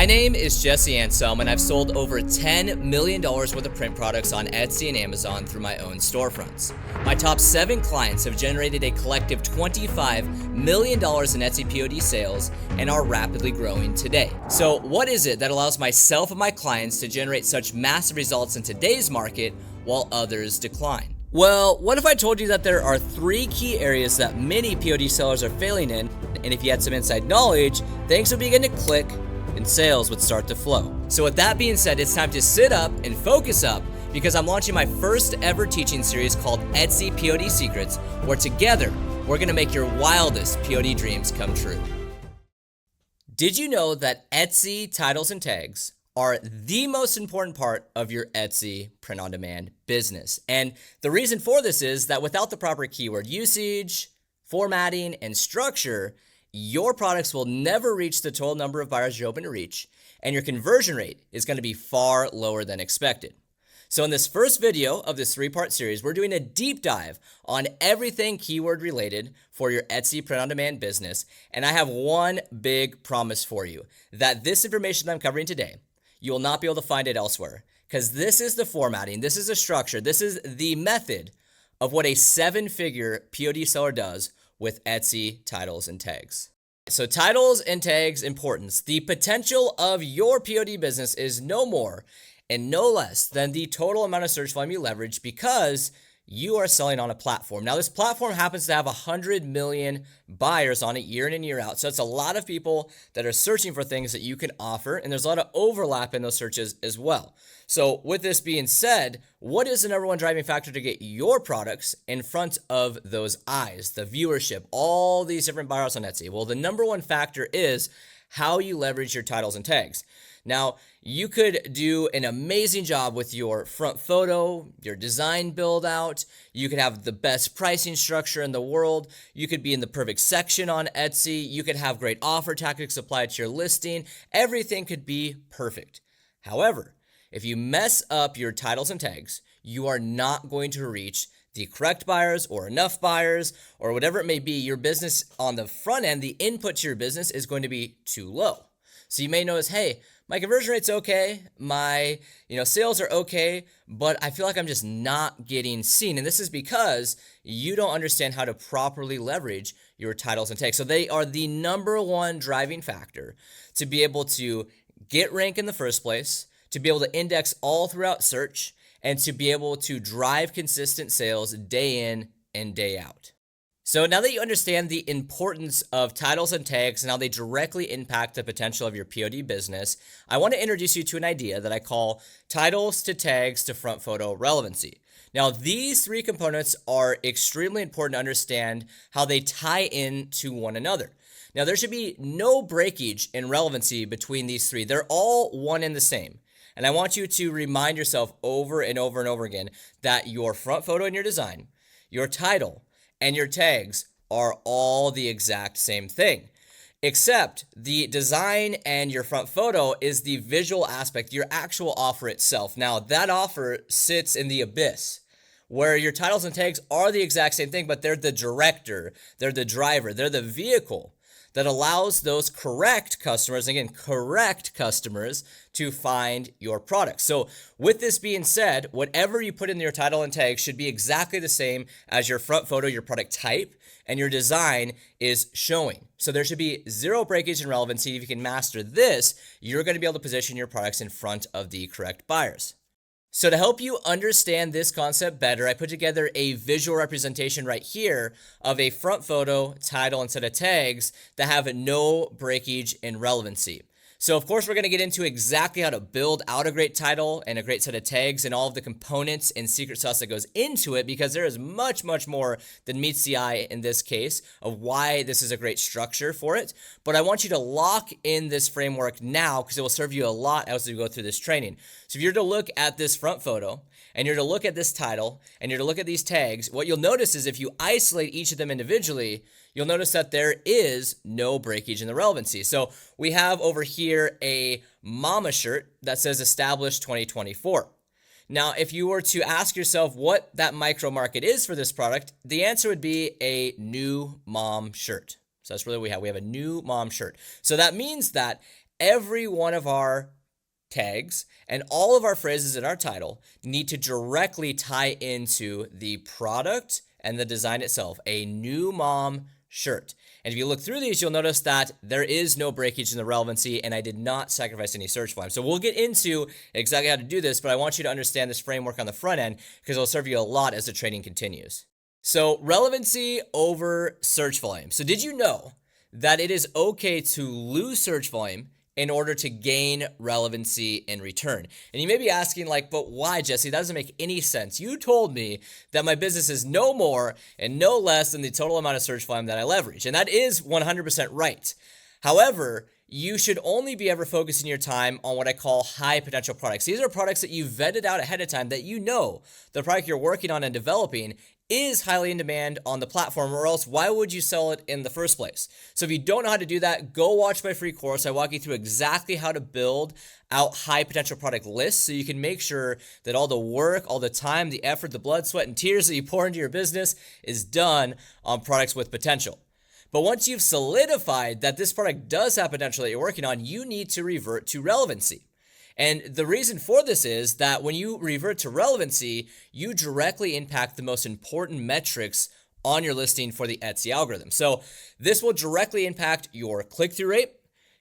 My name is Jesse Anselm, and I've sold over $10 million worth of print products on Etsy and Amazon through my own storefronts. My top 7 clients have generated a collective $25 million in Etsy POD sales and are rapidly growing today. So what is it that allows myself and my clients to generate such massive results in today's market while others decline? Well, what if I told you that there are 3 key areas that many POD sellers are failing in, and if you had some inside knowledge, things would begin to click and sales would start to flow. So with that being said, it's time to sit up and focus up, because I'm launching my first ever teaching series called Etsy POD Secrets, where together we're gonna make your wildest POD dreams come true. Did you know that Etsy titles and tags are the most important part of your Etsy print-on-demand business? And the reason for this is that without the proper keyword usage, formatting, and structure, your products will never reach the total number of buyers you're hoping to reach, and your conversion rate is going to be far lower than expected. So in this first video of this 3-part series, we're doing a deep dive on everything keyword related for your Etsy print-on-demand business, and I have one big promise for you, that this information that I'm covering today, you will not be able to find it elsewhere, because this is the formatting, this is the structure, this is the method of what a 7-figure POD seller does with Etsy titles and tags. So titles and tags importance. The potential of your POD business is no more and no less than the total amount of search volume you leverage, because you are selling on a platform. Now, this platform happens to have 100 million buyers on it year in and year out. So it's a lot of people that are searching for things that you can offer, and there's a lot of overlap in those searches as well. So with this being said, what is the number one driving factor to get your products in front of those eyes, the viewership, all these different buyers on Etsy? Well, the number one factor is how you leverage your titles and tags. Now, you could do an amazing job with your front photo, your design build out. You could have the best pricing structure in the world. You could be in the perfect section on Etsy. You could have great offer tactics applied to your listing. Everything could be perfect. However, if you mess up your titles and tags, you are not going to reach the correct buyers or enough buyers or whatever it may be. Your business on the front end, the input to your business is going to be too low. So you may notice, hey, my conversion rate's okay, my sales are okay, but I feel like I'm just not getting seen. And this is because you don't understand how to properly leverage your titles and tags. So they are the number one driving factor to be able to get rank in the first place, to be able to index all throughout search, and to be able to drive consistent sales day in and day out. So now that you understand the importance of titles and tags and how they directly impact the potential of your POD business, I want to introduce you to an idea that I call titles to tags to front photo relevancy. Now, these 3 components are extremely important to understand how they tie into one another. Now, there should be no breakage in relevancy between these 3. They're all one and the same. And I want you to remind yourself over and over and over again that your front photo and your design, your title, and your tags are all the exact same thing, except the design and your front photo is the visual aspect, your actual offer itself. Now, that offer sits in the abyss, where your titles and tags are the exact same thing, but they're the director, they're the driver, they're the vehicle that allows those correct customers to find your product. So with this being said, whatever you put in your title and tag should be exactly the same as your front photo, your product type, and your design is showing. So there should be zero breakage in relevancy. If you can master this, you're going to be able to position your products in front of the correct buyers. So to help you understand this concept better, I put together a visual representation right here of a front photo, title, and set of tags that have no breakage in relevancy. So of course, we're going to get into exactly how to build out a great title and a great set of tags and all of the components and secret sauce that goes into it, because there is much, much more than meets the eye in this case of why this is a great structure for it. But I want you to lock in this framework now, because it will serve you a lot as we go through this training. So if you're to look at this front photo, and you're to look at this title, and you're to look at these tags, what you'll notice is if you isolate each of them individually, you'll notice that there is no breakage in the relevancy. So we have over here a mama shirt that says established 2024. Now, if you were to ask yourself what that micro market is for this product, the answer would be a new mom shirt. So that's really what we have. We have a new mom shirt. So that means that every one of our tags and all of our phrases in our title need to directly tie into the product and the design itself, a new mom shirt. And if you look through these, you'll notice that there is no breakage in the relevancy, and I did not sacrifice any search volume. So we'll get into exactly how to do this, but I want you to understand this framework on the front end because it'll serve you a lot as the training continues. So relevancy over search volume. So did you know that it is okay to lose search volume in order to gain relevancy in return? And you may be asking, like, but why, Jesse? That doesn't make any sense. You told me that my business is no more and no less than the total amount of search volume that I leverage. And that is 100% right. However, you should only be ever focusing your time on what I call high potential products. These are products that you vetted out ahead of time, that you know the product you're working on and developing is highly in demand on the platform, or else why would you sell it in the first place? So if you don't know how to do that, go watch my free course. I walk you through exactly how to build out high potential product lists so you can make sure that all the work, all the time, the effort, the blood, sweat, and tears that you pour into your business is done on products with potential. But once you've solidified that this product does have potential that you're working on, you need to revert to relevancy. And the reason for this is that when you revert to relevancy, you directly impact the most important metrics on your listing for the Etsy algorithm. So this will directly impact your click-through rate,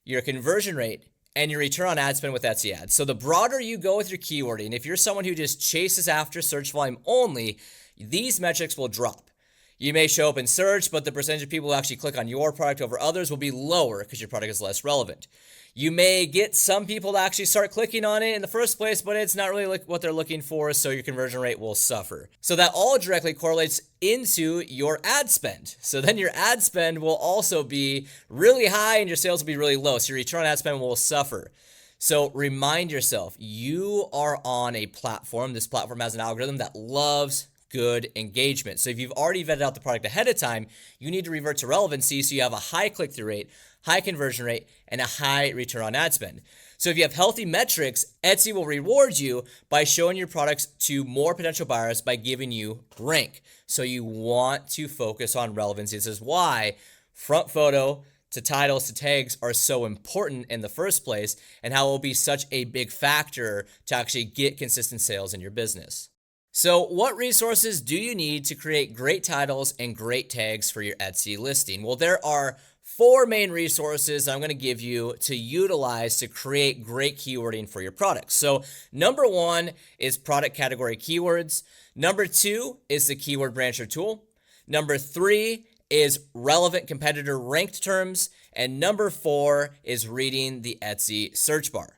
your conversion rate, and your return on ad spend with Etsy ads. So the broader you go with your keywording, if you're someone who just chases after search volume only, these metrics will drop. You may show up in search, but the percentage of people who actually click on your product over others will be lower because your product is less relevant. You may get some people to actually start clicking on it in the first place, but it's not really like what they're looking for, so your conversion rate will suffer. So that all directly correlates into your ad spend. So then your ad spend will also be really high and your sales will be really low. So your return on ad spend will suffer. So remind yourself, you are on a platform. This platform has an algorithm that loves good engagement. So if you've already vetted out the product ahead of time, you need to revert to relevancy so you have a high click-through rate, high conversion rate, and a high return on ad spend. So if you have healthy metrics, Etsy will reward you by showing your products to more potential buyers by giving you rank. So you want to focus on relevancy. This is why front photo to titles to tags are so important in the first place, and how it will be such a big factor to actually get consistent sales in your business. So what resources do you need to create great titles and great tags for your Etsy listing? Well, there are 4 main resources I'm going to give you to utilize to create great keywording for your products. So number 1 is product category keywords. Number 2 is the keyword brancher tool. Number 3 is relevant competitor ranked terms. And number 4 is reading the Etsy search bar.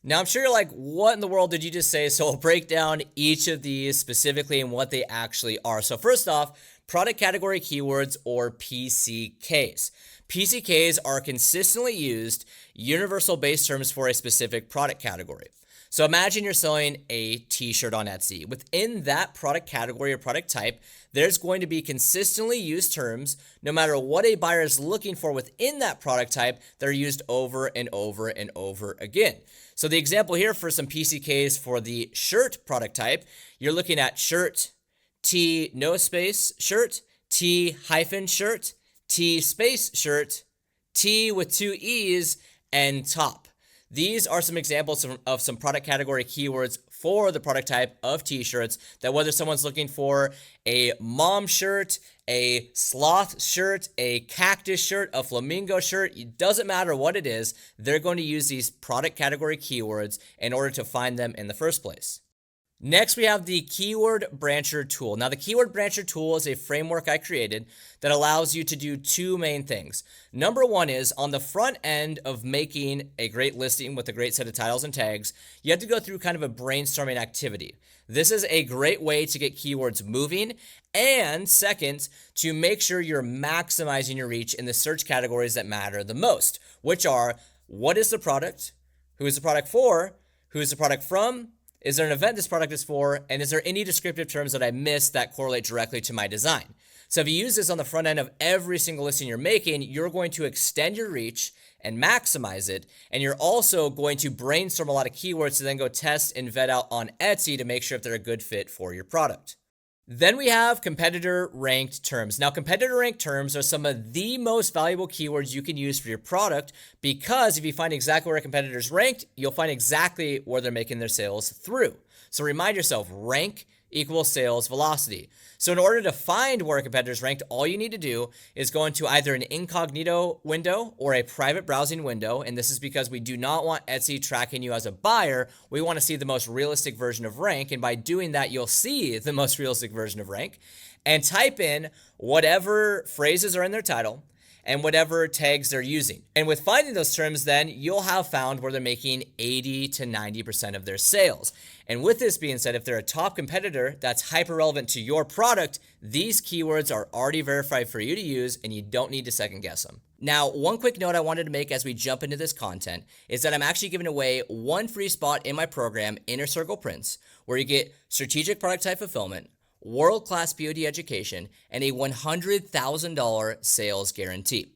Now, I'm sure you're like, what in the world did you just say? So I'll break down each of these specifically and what they actually are. So first off, product category keywords, or PCKs. PCKs are consistently used universal base terms for a specific product category. So imagine you're selling a t-shirt on Etsy. Within that product category or product type, there's going to be consistently used terms, no matter what a buyer is looking for within that product type, they're used over and over and over again. So the example here for some PCKs for the shirt product type, you're looking at shirt, T no space shirt, T hyphen shirt, T space shirt, T with 2 E's, and top. These are some examples of some product category keywords for the product type of t-shirts, that whether someone's looking for a mom shirt, a sloth shirt, a cactus shirt, a flamingo shirt, it doesn't matter what it is, they're going to use these product category keywords in order to find them in the first place. Next, we have the Keyword Brancher tool. Now, the Keyword Brancher tool is a framework I created that allows you to do 2 main things. Number 1 is, on the front end of making a great listing with a great set of titles and tags, you have to go through kind of a brainstorming activity. This is a great way to get keywords moving, and second, to make sure you're maximizing your reach in the search categories that matter the most, which are, what is the product, who is the product for, who is the product from, is there an event this product is for, and is there any descriptive terms that I missed that correlate directly to my design? So if you use this on the front end of every single listing you're making, you're going to extend your reach and maximize it, and you're also going to brainstorm a lot of keywords to then go test and vet out on Etsy to make sure if they're a good fit for your product. Then we have competitor ranked terms. Now, competitor ranked terms are some of the most valuable keywords you can use for your product, because if you find exactly where a competitor's ranked, you'll find exactly where they're making their sales through. So remind yourself, rank equals sales velocity. So in order to find where a competitor is ranked, all you need to do is go into either an incognito window or a private browsing window. And this is because we do not want Etsy tracking you as a buyer. We want to see the most realistic version of rank. And by doing that, you'll see the most realistic version of rank, and type in whatever phrases are in their title and whatever tags they're using. And with finding those terms, then you'll have found where they're making 80 to 90% of their sales. And with this being said, if they're a top competitor that's hyper relevant to your product, these keywords are already verified for you to use, and you don't need to second guess them. Now, one quick note I wanted to make as we jump into this content is that I'm actually giving away one free spot in my program, Inner Circle Prince, where you get strategic product type fulfillment, world-class POD education, and a $100,000 sales guarantee.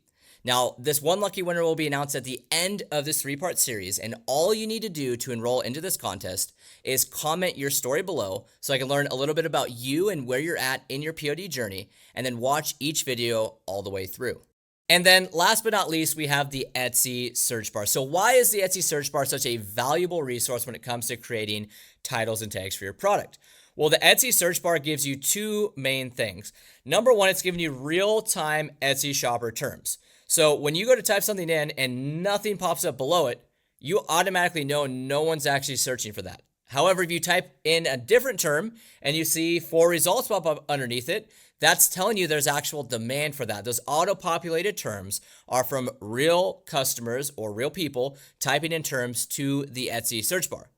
Now, this one lucky winner will be announced at the end of this 3-part series, and all you need to do to enroll into this contest is comment your story below so I can learn a little bit about you and where you're at in your POD journey, and then watch each video all the way through. And then last but not least, we have the Etsy search bar. So why is the Etsy search bar such a valuable resource when it comes to creating titles and tags for your product? Well, the Etsy search bar gives you two main things. Number one, it's giving you real-time Etsy shopper terms. So when you go to type something in and nothing pops up below it, you automatically know no one's actually searching for that. However, if you type in a different term and you see 4 results pop up underneath it, that's telling you there's actual demand for that. Those auto-populated terms are from real customers or real people typing in terms to the Etsy search bar.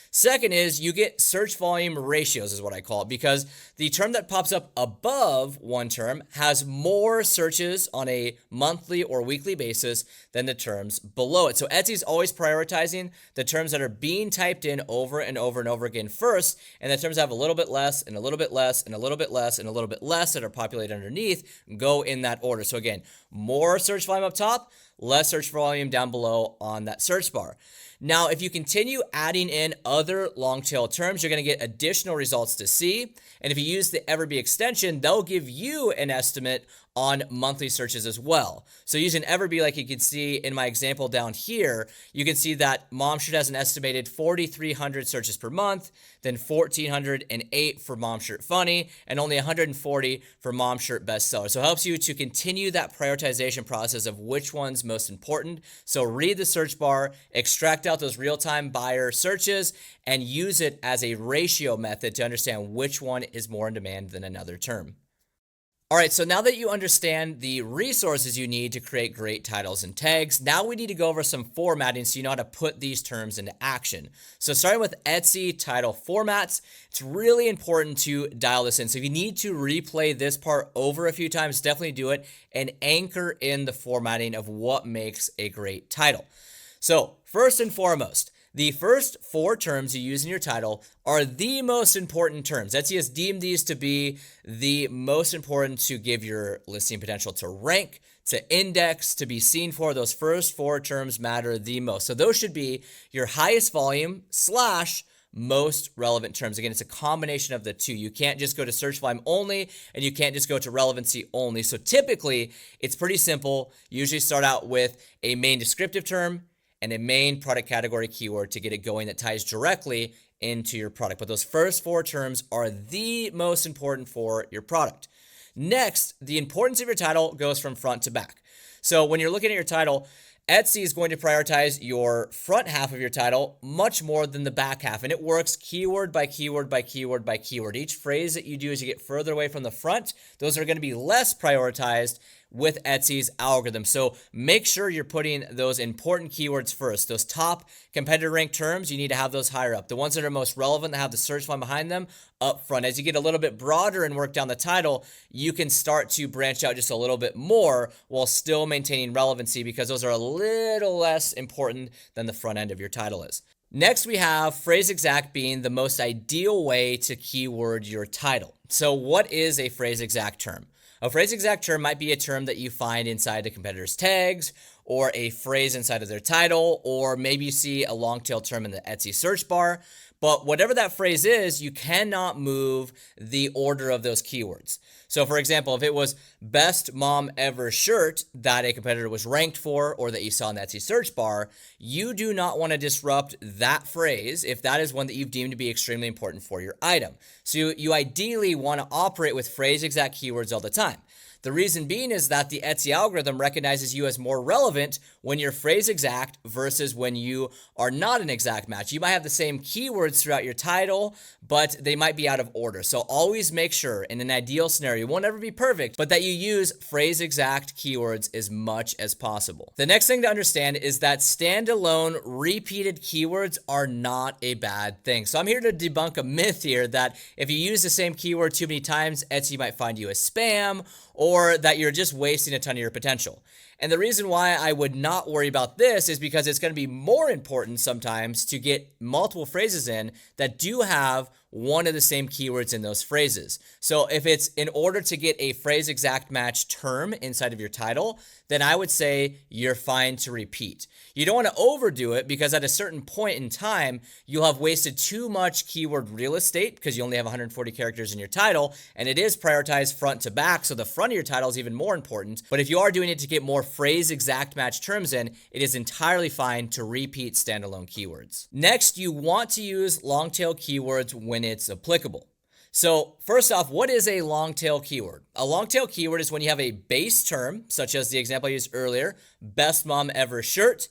Second is you get search volume ratios is what I call it, because the term that pops up above one term has more searches on a monthly or weekly basis than the terms below it. So Etsy's always prioritizing the terms that are being typed in over and over and over again first, and the terms that have a little bit less and a little bit less and a little bit less and a little bit less that are populated underneath go in that order. So again, more search volume up top, less search volume down below on that search bar. Now, if you continue adding in other long tail terms, you're going to get additional results to see. And if you use the Everbee extension, they'll give you an estimate on monthly searches as well. So using Everbee, like you can see in my example down here, you can see that Mom Shirt has an estimated 4,300 searches per month, then 1,408 for Mom Shirt Funny, and only 140 for Mom Shirt Bestseller. So it helps you to continue that prioritization process of which one's most important. So read the search bar, extract out those real-time buyer searches, and use it as a ratio method to understand which one is more in demand than another term. All right, so now that you understand the resources you need to create great titles and tags, now we need to go over some formatting so you know how to put these terms into action. So starting with Etsy title formats, it's really important to dial this in. So if you need to replay this part over a few times, definitely do it and anchor in the formatting of what makes a great title. So first and foremost, the first 4 terms you use in your title are the most important terms. Etsy has deemed these to be the most important to give your listing potential to rank, to index, to be seen for. Those first 4 terms matter the most. So those should be your highest volume / most relevant terms. Again, it's a combination of the two. You can't just go to search volume only, and you can't just go to relevancy only. So typically, it's pretty simple. You usually start out with a main descriptive term and a main product category keyword to get it going that ties directly into your product. But those first 4 terms are the most important for your product. Next, the importance of your title goes from front to back. So when you're looking at your title, Etsy is going to prioritize your front half of your title much more than the back half. And it works keyword by keyword by keyword by keyword. Each phrase that you do as you get further away from the front, those are going to be less prioritized with Etsy's algorithm. So make sure you're putting those important keywords first. Those top competitor ranked terms, you need to have those higher up. The ones that are most relevant, that have the search volume behind them, up front. As you get a little bit broader and work down the title, you can start to branch out just a little bit more while still maintaining relevancy, because those are a little less important than the front end of your title is. Next, we have phrase exact being the most ideal way to keyword your title. So what is a phrase exact term? A phrase exact term might be a term that you find inside a competitor's tags or a phrase inside of their title, or maybe you see a long tail term in the Etsy search bar. But whatever that phrase is, you cannot move the order of those keywords. So for example, if it was best mom ever shirt that a competitor was ranked for, or that you saw in the Etsy search bar, you do not want to disrupt that phrase if that is one that you've deemed to be extremely important for your item. So you ideally want to operate with phrase exact keywords all the time. The reason being is that the Etsy algorithm recognizes you as more relevant when you're phrase exact versus when you are not an exact match. You might have the same keywords throughout your title, but they might be out of order. So always make sure, in an ideal scenario, it won't ever be perfect, but that you use phrase exact keywords as much as possible. The next thing to understand is that standalone repeated keywords are not a bad thing. So I'm here to debunk a myth here that if you use the same keyword too many times, Etsy might find you as spam, or that you're just wasting a ton of your potential. And the reason why I would not worry about this is because it's going to be more important sometimes to get multiple phrases in that do have one of the same keywords in those phrases. So if it's in order to get a phrase exact match term inside of your title, then I would say you're fine to repeat. You don't want to overdo it because at a certain point in time, you'll have wasted too much keyword real estate because you only have 140 characters in your title, and it is prioritized front to back, so the front of your title is even more important. But if you are doing it to get more phrase exact match terms in, it is entirely fine to repeat standalone keywords. Next, you want to use long tail keywords when it's applicable. So first off, what is a long tail keyword? A long tail keyword is when you have a base term, such as the example I used earlier, best mom ever shirt,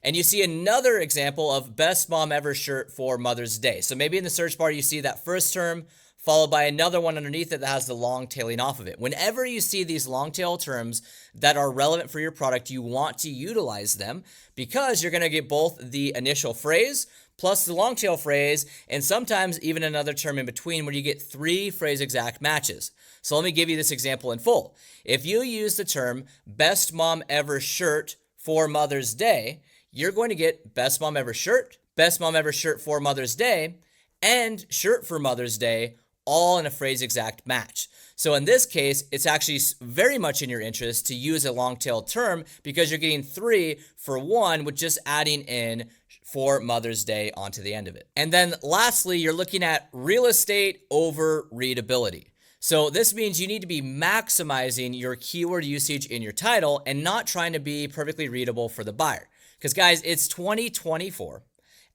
and you see another example of best mom ever shirt for Mother's Day. So maybe in the search bar, you see that first term followed by another one underneath it that has the long tailing off of it. Whenever you see these long tail terms that are relevant for your product, you want to utilize them because you're going to get both the initial phrase plus the long tail phrase, and sometimes even another term in between where you get 3 phrase exact matches. So let me give you this example in full. If you use the term best mom ever shirt for Mother's Day, you're going to get best mom ever shirt for Mother's Day, and shirt for Mother's Day, all in a phrase exact match. So in this case, it's actually very much in your interest to use a long tail term because you're getting 3 for 1 with just adding in for Mother's Day onto the end of it. And then lastly, you're looking at real estate over readability. So this means you need to be maximizing your keyword usage in your title and not trying to be perfectly readable for the buyer. Because guys, it's 2024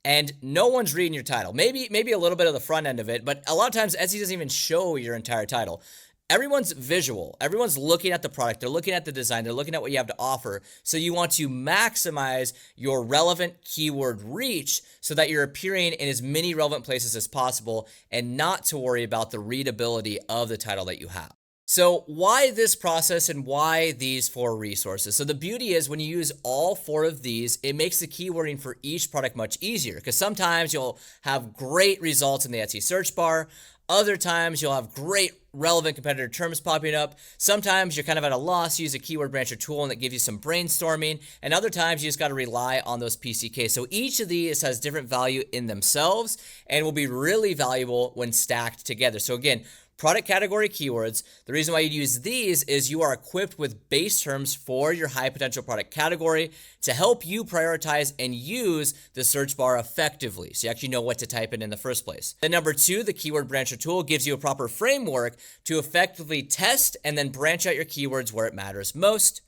and no one's reading your title. Maybe a little bit of the front end of it, but a lot of times Etsy doesn't even show your entire title. Everyone's visual. Everyone's looking at the product. They're looking at the design. They're looking at what you have to offer. So you want to maximize your relevant keyword reach so that you're appearing in as many relevant places as possible and not to worry about the readability of the title that you have. So why this process and why these 4 resources? So the beauty is when you use all 4 of these, it makes the keywording for each product much easier because sometimes you'll have great results in the Etsy search bar. Other times you'll have great relevant competitor terms popping up. Sometimes you're kind of at a loss, use a keyword brancher tool and that gives you some brainstorming. And other times you just got to rely on those PCKs. So each of these has different value in themselves and will be really valuable when stacked together. So again, product category keywords. The reason why you use these is you are equipped with base terms for your high potential product category to help you prioritize and use the search bar effectively. So you actually know what to type in the first place. Then number 2, the keyword brancher tool gives you a proper framework to effectively test and then branch out your keywords where it matters most.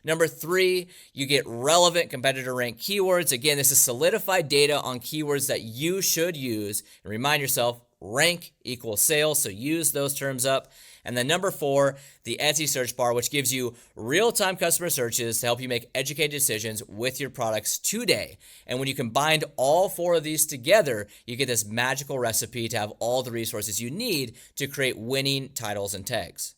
Number 3, you get relevant competitor rank keywords. Again, this is solidified data on keywords that you should use. And remind yourself, rank equals sales, so use those terms up. And then number 4, the Etsy search bar, which gives you real-time customer searches to help you make educated decisions with your products today. And when you combine all 4 of these together, you get this magical recipe to have all the resources you need to create winning titles and tags.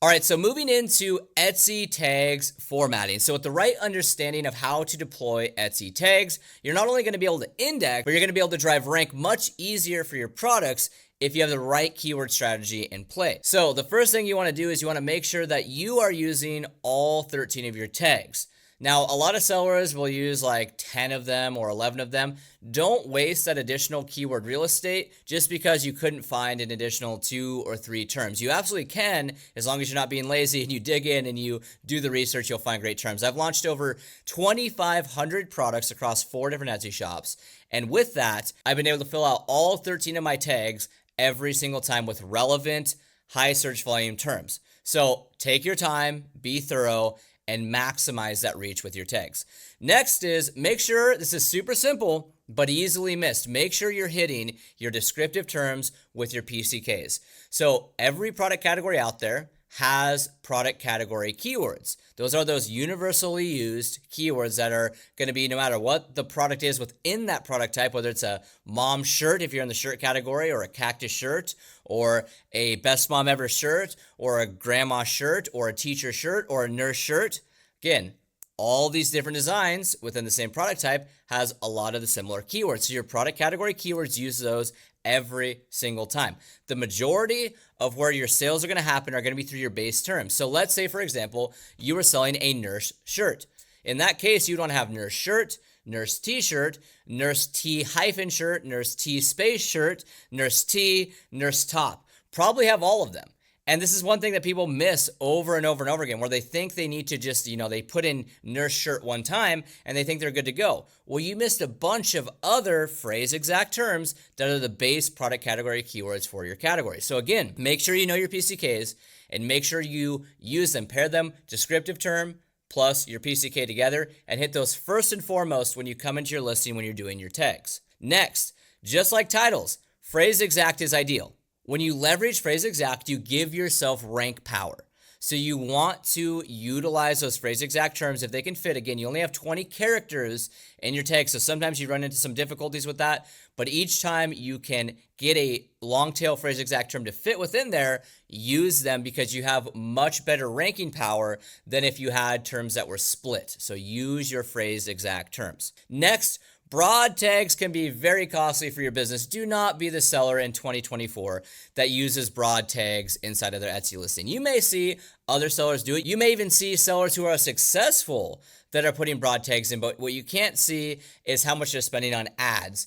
All right, so moving into Etsy tags formatting. So with the right understanding of how to deploy Etsy tags, you're not only going to be able to index, but you're going to be able to drive rank much easier for your products if you have the right keyword strategy in place. So the first thing you want to do is you want to make sure that you are using all 13 of your tags. Now, a lot of sellers will use like 10 of them or 11 of them. Don't waste that additional keyword real estate just because you couldn't find an additional 2 or 3 terms. You absolutely can, as long as you're not being lazy and you dig in and you do the research, you'll find great terms. I've launched over 2,500 products across 4 different Etsy shops. And with that, I've been able to fill out all 13 of my tags every single time with relevant, high search volume terms. So take your time, be thorough, and maximize that reach with your tags. Next is make sure, this is super simple, but easily missed. Make sure you're hitting your descriptive terms with your PCKs. So every product category out there has product category keywords. Those are those universally used keywords that are going to be no matter what the product is within that product type, whether it's a mom shirt if you're in the shirt category, or a cactus shirt, or a best mom ever shirt, or a grandma shirt, or a teacher shirt, or a nurse shirt. Again, all these different designs within the same product type has a lot of the similar keywords. So your product category keywords, use those every single time. The majority of where your sales are going to happen are going to be through your base terms. So let's say, for example, you were selling a nurse shirt. In that case, you'd want to have nurse shirt, nurse t-shirt, nurse t-shirt, nurse t-space shirt, nurse t, nurse top. Probably have all of them. And this is one thing that people miss over and over and over again, where they think they need to just, they put in nurse shirt one time and they think they're good to go. Well, you missed a bunch of other phrase exact terms that are the base product category keywords for your category. So again, make sure you know your PCKs and make sure you use them, pair them, descriptive term plus your PCK together, and hit those first and foremost when you come into your listing when you're doing your tags. Next, just like titles, phrase exact is ideal. When you leverage phrase exact, you give yourself rank power. So you want to utilize those phrase exact terms if they can fit. Again, you only have 20 characters in your tag, so sometimes you run into some difficulties with that. But each time you can get a long tail phrase exact term to fit within there, use them because you have much better ranking power than if you had terms that were split. So use your phrase exact terms. Next, broad tags can be very costly for your business. Do not be the seller in 2024 that uses broad tags inside of their Etsy listing. You may see other sellers do it. You may even see sellers who are successful that are putting broad tags in, but what you can't see is how much they're spending on ads.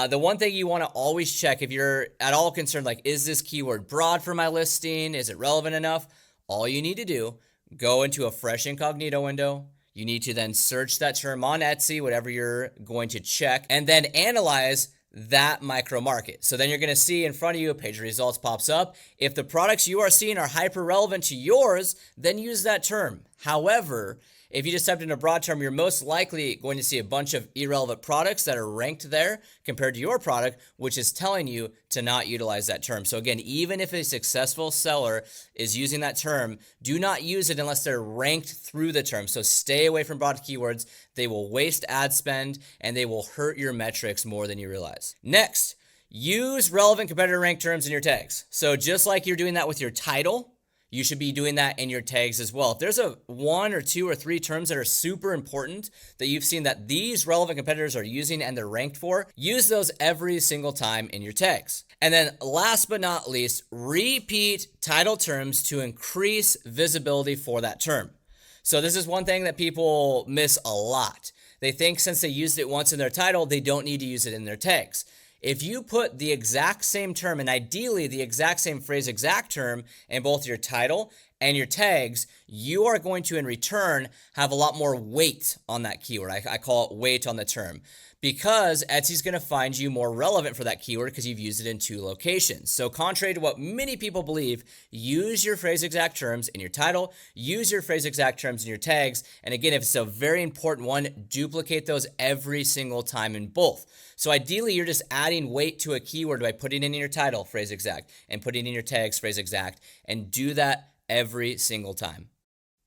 The one thing you want to always check if you're at all concerned, like, is this keyword broad for my listing? Is it relevant enough? All you need to do, go into a fresh incognito window. You need to then search that term on Etsy, whatever you're going to check, and then analyze that micro market. So then you're going to see in front of you a page of results pops up. If the products you are seeing are hyper relevant to yours, then use that term. However, if you just typed in a broad term, you're most likely going to see a bunch of irrelevant products that are ranked there compared to your product, which is telling you to not utilize that term. So again, even if a successful seller is using that term, do not use it unless they're ranked through the term. So stay away from broad keywords. They will waste ad spend and they will hurt your metrics more than you realize. Next, use relevant competitor ranked terms in your tags. So just like you're doing that with your title, you should be doing that in your tags as well. If there's a 1 or 2 or 3 terms that are super important that you've seen that these relevant competitors are using and they're ranked for, use those every single time in your tags. And then last but not least, repeat title terms to increase visibility for that term. So this is one thing that people miss a lot. They think since they used it once in their title, they don't need to use it in their tags. If you put the exact same term, and ideally the exact same phrase exact term in both your title and your tags, you are going to in return have a lot more weight on that keyword. I call it weight on the term, because Etsy's going to find you more relevant for that keyword because you've used it in 2 locations. So contrary to what many people believe, use your phrase exact terms in your title, use your phrase exact terms in your tags. And again, if it's a very important one, duplicate those every single time in both. So ideally, you're just adding weight to a keyword by putting it in your title, phrase exact, and putting it in your tags, phrase exact, and do that every single time.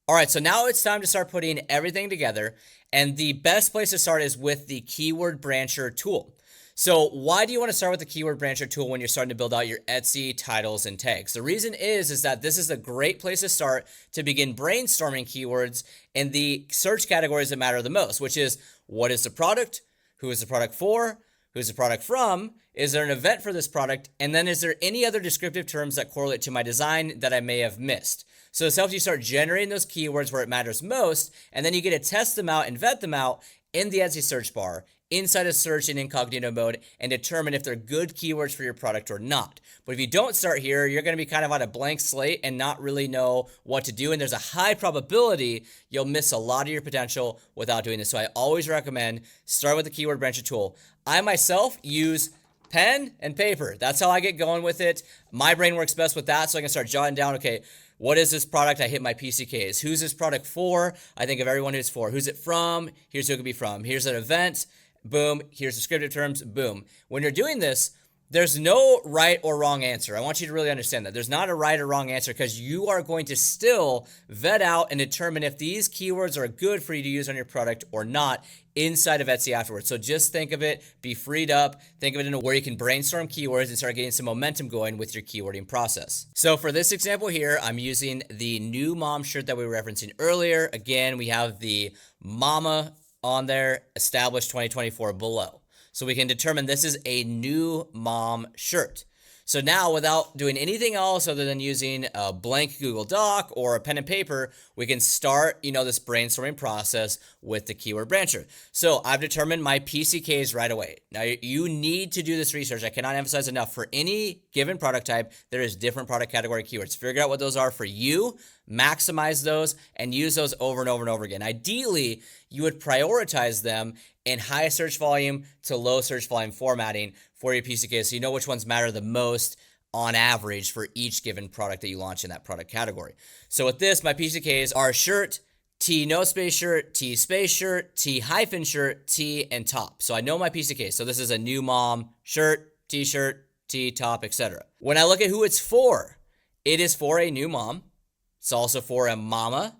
All right, so now it's time to start putting everything together, and the best place to start is with the Keyword Brancher tool. So why do you want to start with the Keyword Brancher tool when you're starting to build out your Etsy titles and tags? The reason is that this is a great place to start to begin brainstorming keywords in the search categories that matter the most, which is what is the product, who is the product for, Who's the product from? Is there an event for this product? And then is there any other descriptive terms that correlate to my design that I may have missed? So this helps you start generating those keywords where it matters most, and then you get to test them out and vet them out in the Etsy search bar, inside of search in incognito mode, and determine if they're good keywords for your product or not. But if you don't start here, you're going to be kind of on a blank slate and not really know what to do, and there's a high probability you'll miss a lot of your potential without doing this. So I always recommend start with the keyword brancher tool. I myself use pen and paper. That's how I get going with it. My brain works best with that, so I can start jotting down, okay, what is this product? I hit my PCKs. Who's this product for? I think of everyone who it's for. Who's it from? Here's who it could be from. Here's an event. Boom. Here's descriptive terms. Boom. When you're doing this, there's no right or wrong answer. I want you to really understand that. There's not a right or wrong answer because you are going to still vet out and determine if these keywords are good for you to use on your product or not inside of Etsy afterwards. So just think of it, be freed up, think of it in a way where you can brainstorm keywords and start getting some momentum going with your keywording process. So for this example here, I'm using the new mom shirt that we were referencing earlier. Again, we have the mama on there, established 2024 below. So we can determine this is a new mom shirt. So now without doing anything else other than using a blank Google Doc or a pen and paper, we can start, this brainstorming process with the keyword brancher. So I've determined my PCKs right away. Now you need to do this research. I cannot emphasize enough. For any given product type, there is different product category keywords. Figure out what those are for you, maximize those, and use those over and over and over again. Ideally, you would prioritize them in high search volume to low search volume formatting for your PCK, so you know which ones matter the most on average for each given product that you launch in that product category. So with this, my PCKs are shirt, T no space shirt, T space shirt, T hyphen shirt, T, and top. So I know my PCK. So this is a new mom shirt, T-shirt, T top, etc. When I look at who it's for, it is for a new mom. It's also for a mama.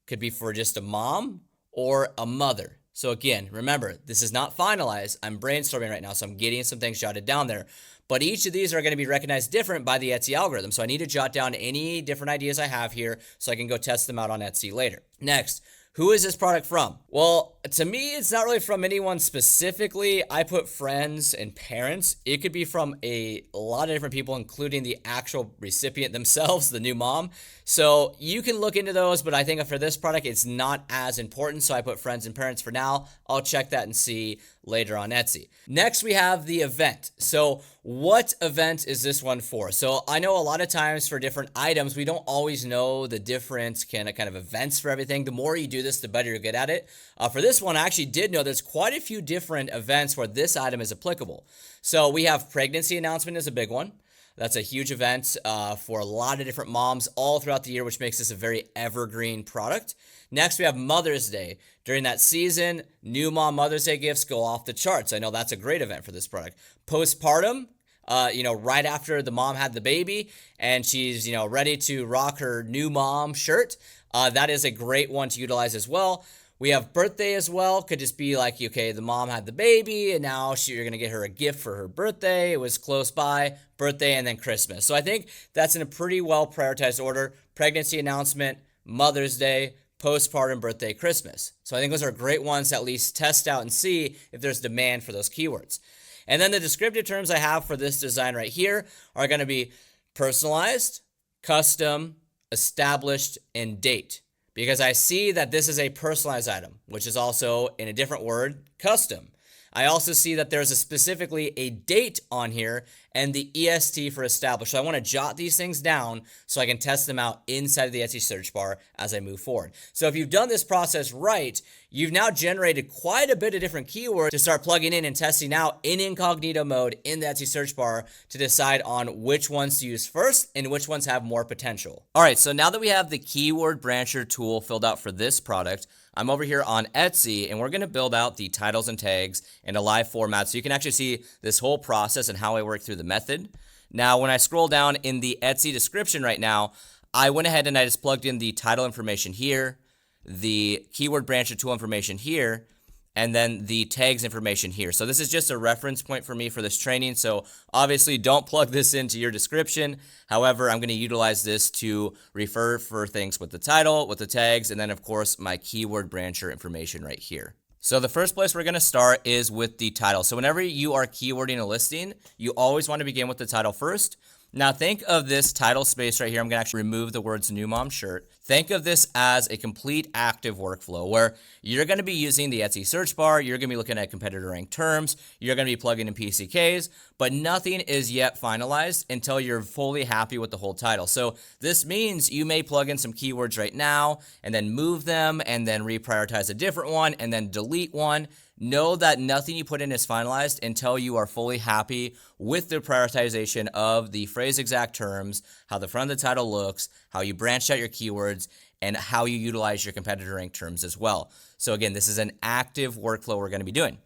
Could be for just a mom or a mother. So again, remember, this is not finalized. I'm brainstorming right now, so I'm getting some things jotted down there. But each of these are going to be recognized different by the Etsy algorithm. So I need to jot down any different ideas I have here so I can go test them out on Etsy later. Next, who is this product from? Well, to me, it's not really from anyone specifically. I put friends and parents. It could be from a lot of different people, including the actual recipient themselves, the new mom. So you can look into those, but I think for this product, it's not as important. So I put friends and parents for now. I'll check that and see later on Etsy. Next, we have the event. So what event is this one for? So I know a lot of times for different items, we don't always know the different kind of events for everything. The more you do this, the better you get at it. For this one, I actually did know there's quite a few different events where this item is applicable. So we have pregnancy announcement is a big one. That's a huge event for a lot of different moms all throughout the year, which makes this a very evergreen product. Next, we have Mother's Day. During that season, new mom Mother's Day gifts go off the charts. I know that's a great event for this product. Postpartum, right after the mom had the baby and she's, ready to rock her new mom shirt. That is a great one to utilize as well. We have birthday as well. Could just be like, okay, the mom had the baby and now you're going to get her a gift for her birthday. It was close by, birthday, and then Christmas. So I think that's in a pretty well prioritized order. Pregnancy announcement, Mother's Day, postpartum, birthday, Christmas. So I think those are great ones to at least test out and see if there's demand for those keywords. And then the descriptive terms I have for this design right here are going to be personalized, custom, established, and date. Because I see that this is a personalized item, which is also, in a different word, custom. I also see that there's specifically a date on here and the EST for established. So I want to jot these things down so I can test them out inside of the Etsy search bar as I move forward. So if you've done this process right, you've now generated quite a bit of different keywords to start plugging in and testing out in incognito mode in the Etsy search bar to decide on which ones to use first and which ones have more potential. All right, so now that we have the keyword brancher tool filled out for this product, I'm over here on Etsy and we're going to build out the titles and tags in a live format so you can actually see this whole process and how I work through the method. Now, when I scroll down in the Etsy description right now, I went ahead and I just plugged in the title information here, the keyword brancher tool information here, and then the tags information here. So this is just a reference point for me for this training. So obviously don't plug this into your description. However, I'm going to utilize this to refer for things with the title, with the tags, and then of course my keyword brancher information right here. So the first place we're going to start is with the title. So whenever you are keywording a listing, you always want to begin with the title first. Now think of this title space right here. I'm going to actually remove the words new mom shirt. Think of this as a complete active workflow where you're going to be using the Etsy search bar. You're going to be looking at competitor ranked terms. You're going to be plugging in PCKs, but nothing is yet finalized until you're fully happy with the whole title. So this means you may plug in some keywords right now and then move them and then reprioritize a different one and then delete one. Know that nothing you put in is finalized until you are fully happy with the prioritization of the phrase exact terms, how the front of the title looks, how you branched out your keywords, and how you utilize your competitor ranked terms as well. So again, this is an active workflow we're going to be doing.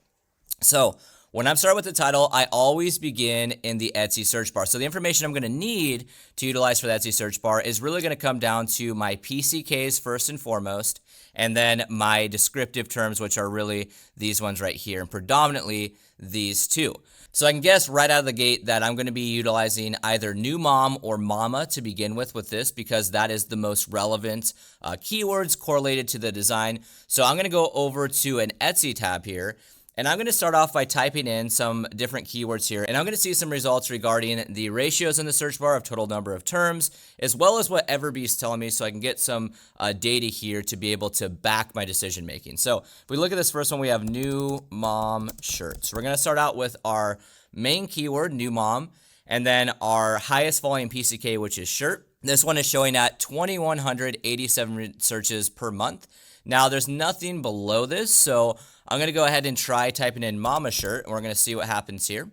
So when I'm starting with the title, I always begin in the Etsy search bar. So the information I'm going to need to utilize for the Etsy search bar is really going to come down to my PCKs first and foremost, and then my descriptive terms, which are really these ones right here, and predominantly these two. So I can guess right out of the gate that I'm going to be utilizing either new mom or mama to begin with this, because that is the most relevant keywords correlated to the design. So I'm going to go over to an Etsy tab here. And I'm going to start off by typing in some different keywords here, and I'm going to see some results regarding the ratios in the search bar of total number of terms, as well as what Everbee's telling me, so I can get some data here to be able to back my decision making. So if we look at this first one, we have new mom shirts. We're going to start out with our main keyword, new mom, and then our highest volume PCK, which is shirt. This one is showing at 2,187 searches per month. Now, there's nothing below this, so I'm going to go ahead and try typing in mama shirt, and we're going to see what happens here.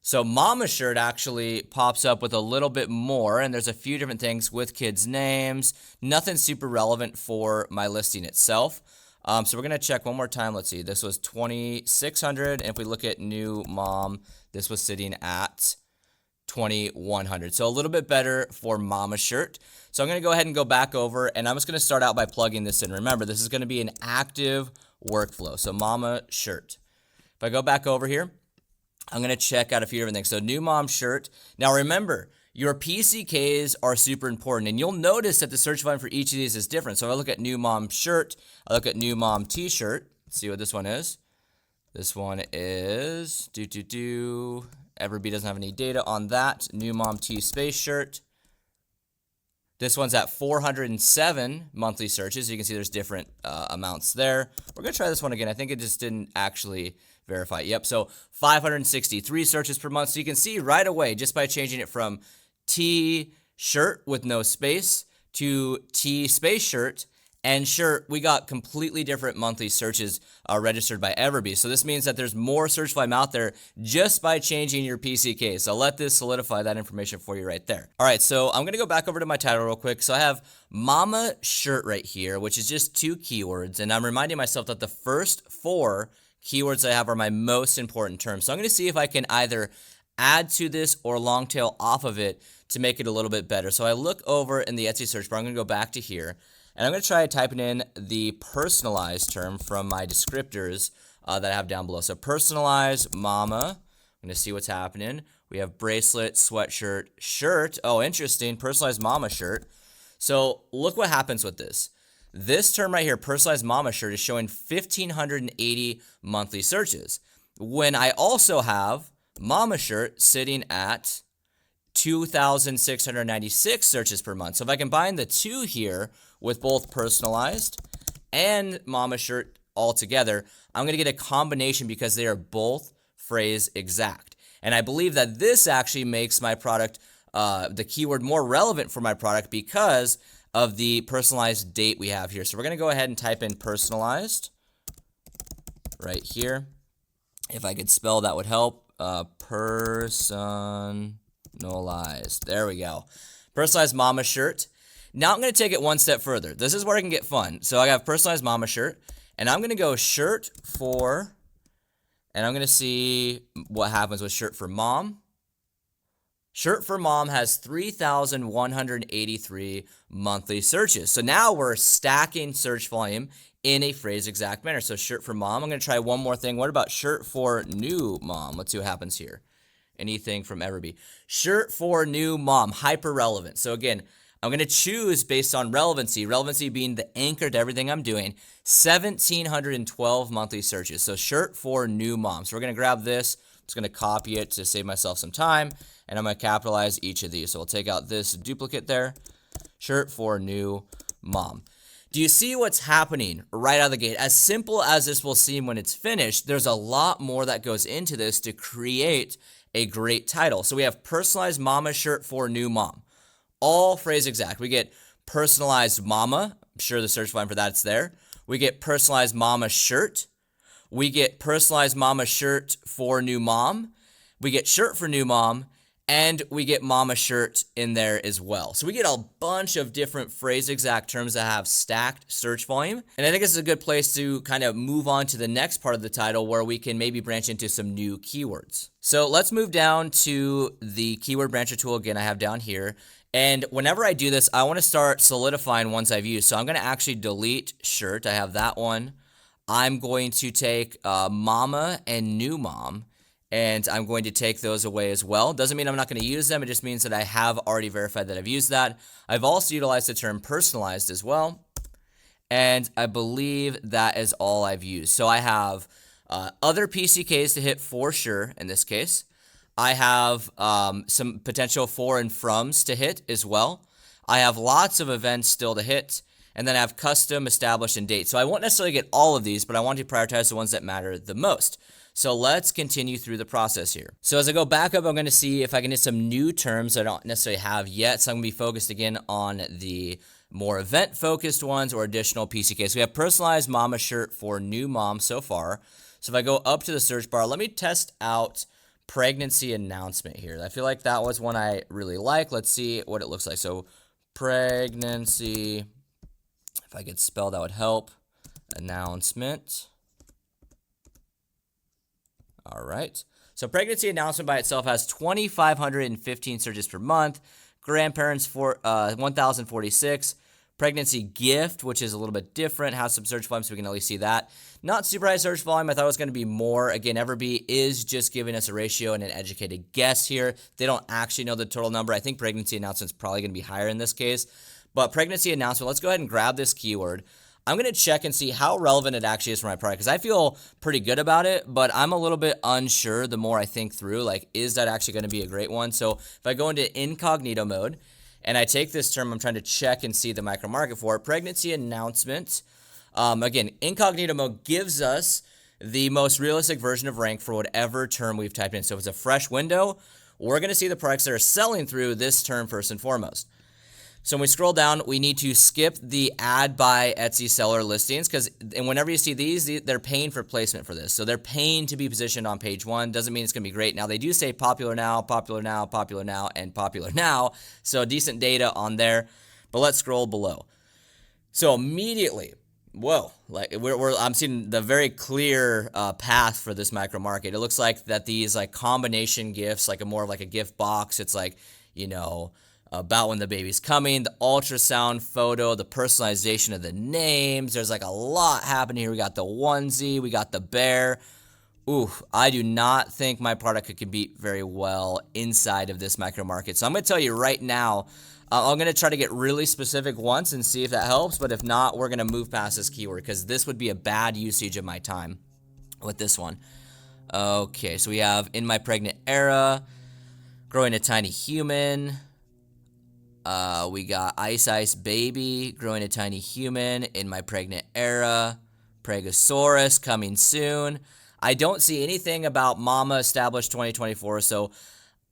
So mama shirt actually pops up with a little bit more, and there's a few different things with kids' names. Nothing super relevant for my listing itself. So we're going to check one more time. Let's see. This was 2,600, and if we look at new mom, this was sitting at 2,100. So a little bit better for mama shirt. So I'm going to go ahead and go back over, and I'm just going to start out by plugging this in. Remember, this is going to be an active workflow. So mama shirt. If I go back over here, I'm going to check out a few different things. So new mom shirt. Now remember, your PCKs are super important, and you'll notice that the search volume for each of these is different. So if I look at new mom shirt, I look at new mom t-shirt. Let's see what this one is. This one is Everbee doesn't have any data on that. New mom T space shirt. This one's at 407 monthly searches. You can see there's different amounts there. We're going to try this one again. I think it just didn't actually verify. Yep, so 563 searches per month. So you can see right away, just by changing it from T shirt with no space to T space shirt and shirt, we got completely different monthly searches registered by Everbee. So this means that there's more search volume out there just by changing your PCK. So let this solidify that information for you right there. All right, so I'm going to go back over to my title real quick. So I have mama shirt right here, which is just 2 keywords. And I'm reminding myself that the first 4 keywords I have are my most important terms. So I'm going to see if I can either add to this or long tail off of it to make it a little bit better. So I look over in the Etsy search bar. I'm going to go back to here. And I'm going to try typing in the personalized term from my descriptors that I have down below. So personalized mama. I'm going to see what's happening. We have bracelet, sweatshirt, shirt. Oh, interesting. Personalized mama shirt. So look what happens with this. This term right here, personalized mama shirt, is showing 1,580 monthly searches. When I also have mama shirt sitting at 2,696 searches per month. So if I combine the two here with both personalized and mama shirt all together, I'm going to get a combination because they are both phrase exact. And I believe that this actually makes my product, the keyword, more relevant for my product because of the personalized date we have here. So we're going to go ahead and type in personalized right here. If I could spell, that would help. Personalized. There we go. Personalized mama shirt. Now I'm going to take it one step further. This is where I can get fun. So I have personalized mama shirt, and I'm going to go shirt for, and I'm going to see what happens with shirt for mom. Shirt for mom has 3,183 monthly searches. So now we're stacking search volume in a phrase exact manner. So shirt for mom. I'm going to try one more thing. What about shirt for new mom? Let's see what happens here. Anything from Everbee. Shirt for new mom, hyper relevant. So again, I'm going to choose based on relevancy, relevancy being the anchor to everything I'm doing, 1,712 monthly searches. So shirt for new mom. So we're going to grab this. I'm just going to copy it to save myself some time, and I'm going to capitalize each of these. So we'll take out this duplicate there, shirt for new mom. Do you see what's happening right out of the gate? As simple as this will seem when it's finished, there's a lot more that goes into this to create a great title. So we have personalized mama shirt for new mom. All phrase exact. We get personalized mama. I'm sure the search volume for that's there. We get personalized mama shirt. We get personalized mama shirt for new mom. We get shirt for new mom. And we get mama shirt in there as well. So we get a bunch of different phrase exact terms that have stacked search volume. And I think this is a good place to kind of move on to the next part of the title where we can maybe branch into some new keywords. So let's move down to the keyword brancher tool again I have down here. And whenever I do this, I want to start solidifying ones I've used. So I'm going to actually delete shirt. I have that one. I'm going to take mama and new mom, and I'm going to take those away as well. Doesn't mean I'm not going to use them. It just means that I have already verified that I've used that. I've also utilized the term personalized as well. And I believe that is all I've used. So I have other PCKs to hit for sure in this case. I have some potential for and froms to hit as well. I have lots of events still to hit. And then I have custom, established, and date. So I won't necessarily get all of these, but I want to prioritize the ones that matter the most. So let's continue through the process here. So as I go back up, I'm going to see if I can hit some new terms I don't necessarily have yet. So I'm going to be focused again on the more event-focused ones or additional PCKs. So we have personalized mama shirt for new mom so far. So if I go up to the search bar, let me test out pregnancy announcement here. I feel like that was one I really like. Let's see what it looks like. So pregnancy, if I could spell, that would help. Announcement. All right. So pregnancy announcement by itself has 2,515 searches per month. Grandparents for 1,046. Pregnancy gift, which is a little bit different, has some search volume, so we can at least see that. Not super high search volume. I thought it was going to be more. Again, Everbee is just giving us a ratio and an educated guess here. They don't actually know the total number. I think pregnancy announcement is probably going to be higher in this case. But pregnancy announcement, let's go ahead and grab this keyword. I'm going to check and see how relevant it actually is for my product because I feel pretty good about it, but I'm a little bit unsure the more I think through, like, is that actually going to be a great one? So if I go into incognito mode and I take this term, I'm trying to check and see the micro market for it. Pregnancy announcement. Again, incognito mode gives us the most realistic version of rank for whatever term we've typed in. So if it's a fresh window, we're going to see the products that are selling through this term first and foremost. So when we scroll down, we need to skip the add by Etsy seller listings and whenever you see these, they're paying for placement for this. So they're paying to be positioned on page one. Doesn't mean it's going to be great. Now, they do say popular now, popular now, popular now, and popular now. So decent data on there. But let's scroll below. So immediately, whoa, like I'm seeing the very clear path for this micro market. It looks like that these like combination gifts, like more of like a gift box. It's like, you know, about when the baby's coming, the ultrasound photo, the personalization of the names. There's like a lot happening here. We got the onesie, we got the bear. Ooh, I do not think my product could compete very well inside of this micro market. So I'm going to tell you right now, I'm going to try to get really specific once and see if that helps. But if not, we're going to move past this keyword because this would be a bad usage of my time with this one. Okay, so we have in my pregnant era, growing a tiny human. We got Ice Baby, growing a tiny human, in my pregnant era, Pregosaurus coming soon. I don't see anything about Mama established 2024, so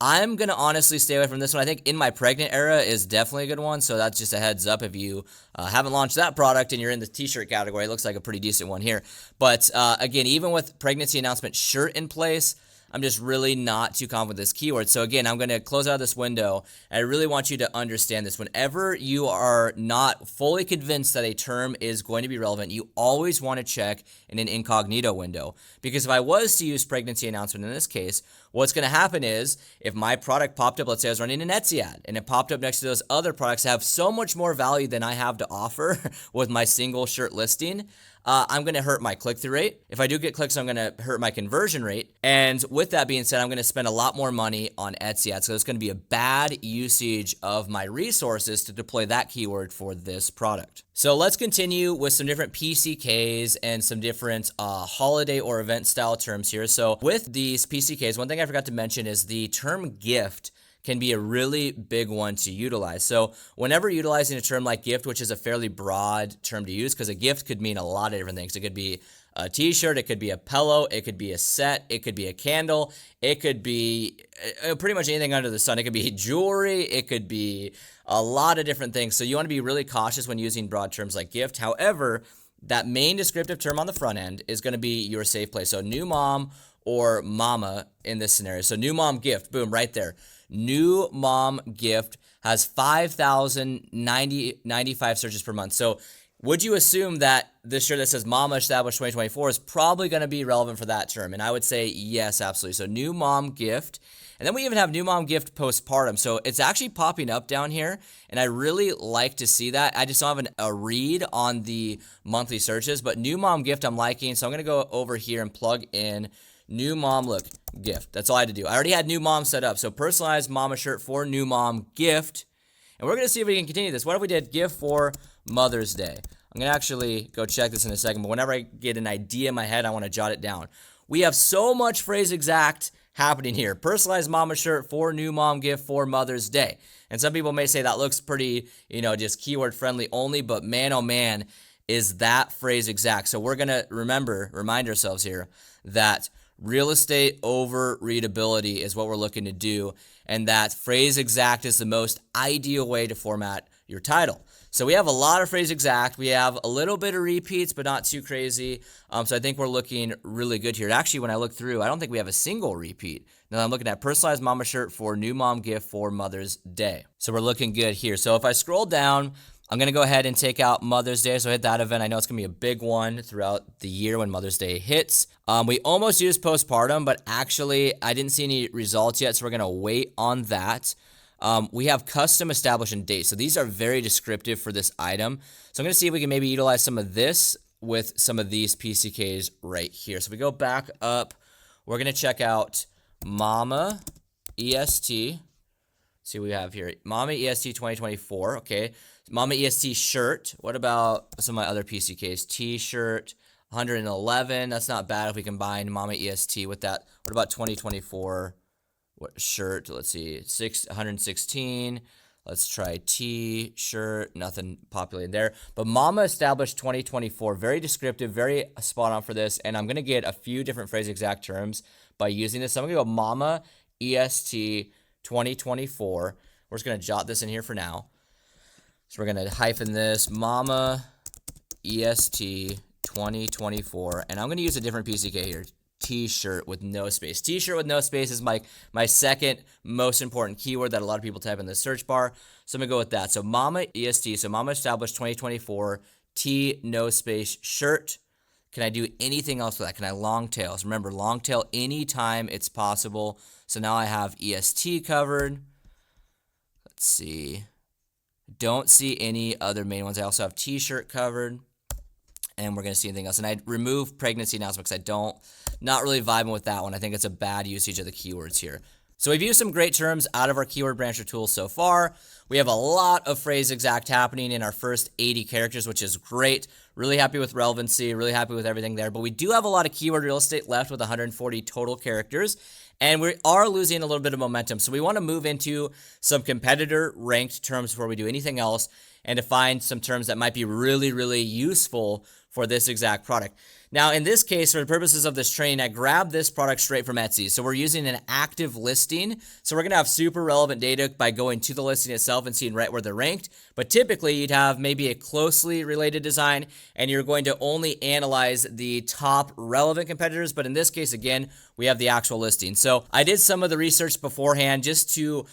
I'm going to honestly stay away from this one. I think in my pregnant era is definitely a good one, so that's just a heads up if you haven't launched that product and you're in the t-shirt category. It looks like a pretty decent one here. But again, even with pregnancy announcement shirt in place, I'm just really not too confident with this keyword. So again, I'm going to close out this window. And I really want you to understand this. Whenever you are not fully convinced that a term is going to be relevant, you always want to check in an incognito window. Because if I was to use pregnancy announcement in this case, what's going to happen is if my product popped up, let's say I was running an Etsy ad, and it popped up next to those other products that have so much more value than I have to offer with my single shirt listing, I'm going to hurt my click-through rate. If I do get clicks, I'm going to hurt my conversion rate. And with that being said, I'm going to spend a lot more money on Etsy ads. So it's going to be a bad usage of my resources to deploy that keyword for this product. So let's continue with some different PCKs and some different holiday or event style terms here. So with these PCKs, one thing I forgot to mention is the term gift can be a really big one to utilize. So whenever utilizing a term like gift, which is a fairly broad term to use, because a gift could mean a lot of different things. It could be a t-shirt, it could be a pillow, it could be a set, it could be a candle, it could be pretty much anything under the sun. It could be jewelry, it could be a lot of different things. So you want to be really cautious when using broad terms like gift. However, that main descriptive term on the front end is going to be your safe place. So new mom or mama in this scenario. So new mom gift, boom, right there. New mom gift has 5,095 searches per month. So would you assume that this shirt that says Mama Established 2024 is probably going to be relevant for that term? And I would say yes, absolutely. So new mom gift. And then we even have new mom gift postpartum. So it's actually popping up down here. And I really like to see that. I just don't have a read on the monthly searches. But new mom gift I'm liking. So I'm going to go over here and plug in new mom, look, gift. That's all I had to do. I already had new mom set up. So personalized mama shirt for new mom gift. And we're going to see if we can continue this. What if we did gift for Mother's Day? I'm going to actually go check this in a second. But whenever I get an idea in my head, I want to jot it down. We have so much phrase exact happening here. Personalized mama shirt for new mom gift for Mother's Day. And some people may say that looks pretty, just keyword friendly only. But man, oh man, is that phrase exact. So we're going to remind ourselves here that real estate over readability is what we're looking to do, and that phrase exact is the most ideal way to format your title. So we have a lot of phrase exact. We have a little bit of repeats, but not too crazy. So I think we're looking really good here. Actually, when I look through, I don't think we have a single repeat. Now I'm looking at personalized mama shirt for new mom gift for Mother's Day. So we're looking good here. So if I scroll down, I'm going to go ahead and take out Mother's Day. So hit that event. I know it's going to be a big one throughout the year when Mother's Day hits. We almost used postpartum, but actually I didn't see any results yet. So we're going to wait on that. We have custom establishing dates. So these are very descriptive for this item. So I'm going to see if we can maybe utilize some of this with some of these PCKs right here. So we go back up. We're going to check out Mama EST. See what we have here. Mama EST 2024. Okay. Mama EST shirt. What about some of my other PCKs? T-shirt, 111. That's not bad if we combine Mama EST with that. What about 2024 shirt? Let's see. 116. Let's try T-shirt. Nothing populated there. But Mama Established 2024. Very descriptive. Very spot on for this. And I'm going to get a few different phrase exact terms by using this. So I'm going to go Mama EST 2024. We're just going to jot this in here for now. So we're going to hyphen this, Mama EST 2024. And I'm going to use a different PCK here, T-shirt with no space. T-shirt with no space is my second most important keyword that a lot of people type in the search bar. So I'm going to go with that. So Mama EST, so Mama Established 2024, T, no space, shirt. Can I do anything else with that? Can I long tail? So remember, long tail anytime it's possible. So now I have EST covered. Let's see. Don't see any other main ones. I also have T-shirt covered. And we're going to see anything else. And I remove pregnancy announcement because not really vibing with that one. I think it's a bad usage of the keywords here. So we've used some great terms out of our keyword brancher tool so far. We have a lot of phrase exact happening in our first 80 characters, which is great. Really happy with relevancy, really happy with everything there. But we do have a lot of keyword real estate left with 140 total characters. And we are losing a little bit of momentum. So we want to move into some competitor ranked terms before we do anything else and to find some terms that might be really, really useful for this exact product. Now, in this case, for the purposes of this training, I grabbed this product straight from Etsy. So we're using an active listing. So we're going to have super relevant data by going to the listing itself and seeing right where they're ranked. But typically, you'd have maybe a closely related design, and you're going to only analyze the top relevant competitors. But in this case, again, we have the actual listing. So I did some of the research beforehand just to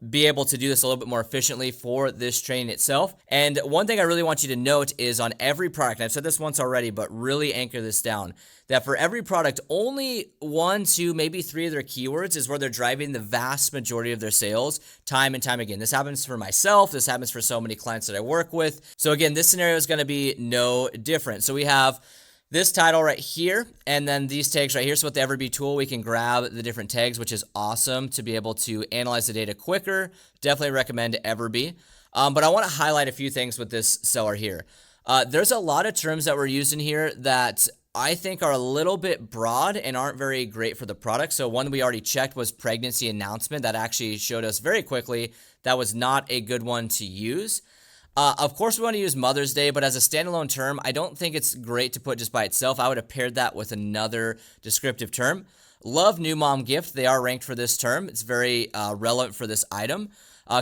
be able to do this a little bit more efficiently for this training itself. And one thing I really want you to note is on every product, and I've said this once already, but really anchor this down, that for every product, only 1, 2, maybe 3 of their keywords is where they're driving the vast majority of their sales time and time again. This happens for myself. This happens for so many clients that I work with. So again, this scenario is going to be no different. So we have this title right here, and then these tags right here. So with the Everbee tool, we can grab the different tags, which is awesome to be able to analyze the data quicker. Definitely recommend Everbee. But I want to highlight a few things with this seller here. There's a lot of terms that we're using here that I think are a little bit broad and aren't very great for the product. So one we already checked was pregnancy announcement. That actually showed us very quickly that was not a good one to use. Of course, we want to use Mother's Day, but as a standalone term, I don't think it's great to put just by itself. I would have paired that with another descriptive term. Love new mom gift. They are ranked for this term. It's very relevant for this item.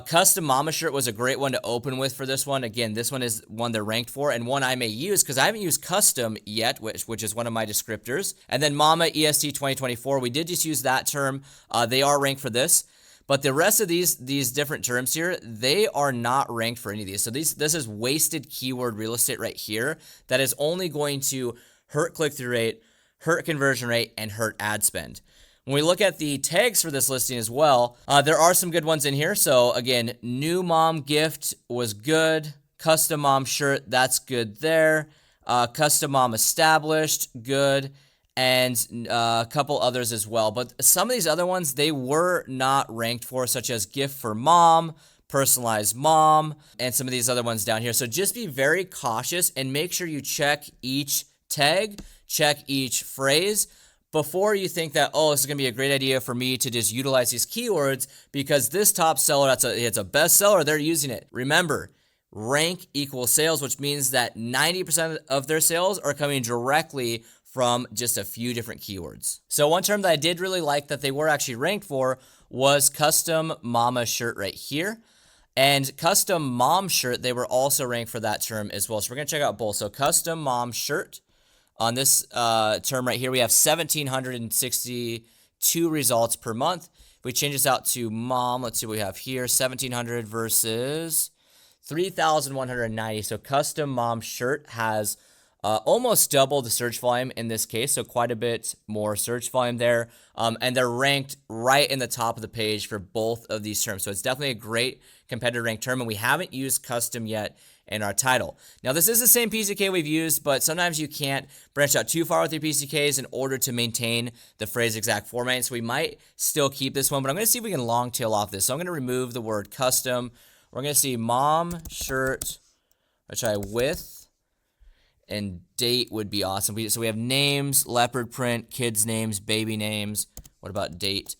Custom mama shirt was a great one to open with for this one. Again, this one is one they're ranked for and one I may use because I haven't used custom yet, which is one of my descriptors. And then mama EST 2024, we did just use that term. They are ranked for this. But the rest of these different terms here, they are not ranked for any of these. So this is wasted keyword real estate right here that is only going to hurt click-through rate, hurt conversion rate, and hurt ad spend. When we look at the tags for this listing as well, there are some good ones in here. So again, new mom gift was good. Custom mom shirt, that's good there. Custom mom established, good. And a couple others as well. But some of these other ones, they were not ranked for, such as gift for mom, personalized mom, and some of these other ones down here. So just be very cautious and make sure you check each tag, check each phrase before you think that, oh, this is going to be a great idea for me to just utilize these keywords because this top seller, it's a bestseller, they're using it. Remember, rank equals sales, which means that 90% of their sales are coming directly from just a few different keywords. So one term that I did really like that they were actually ranked for was custom mama shirt right here. And custom mom shirt, they were also ranked for that term as well. So we're gonna check out both. So custom mom shirt, on this term right here, we have 1,762 results per month. If we change this out to mom, let's see what we have here, 1,700 versus 3,190. So custom mom shirt has almost double the search volume in this case, so quite a bit more search volume there. And they're ranked right in the top of the page for both of these terms. So it's definitely a great competitor ranked term, and we haven't used custom yet in our title. Now, this is the same PCK we've used, but sometimes you can't branch out too far with your PCKs in order to maintain the phrase exact format. So we might still keep this one, but I'm going to see if we can long tail off this. So I'm going to remove the word custom. We're going to see mom shirt, which I with. And date would be awesome. So we have names, leopard print, kids' names, baby names. What about date?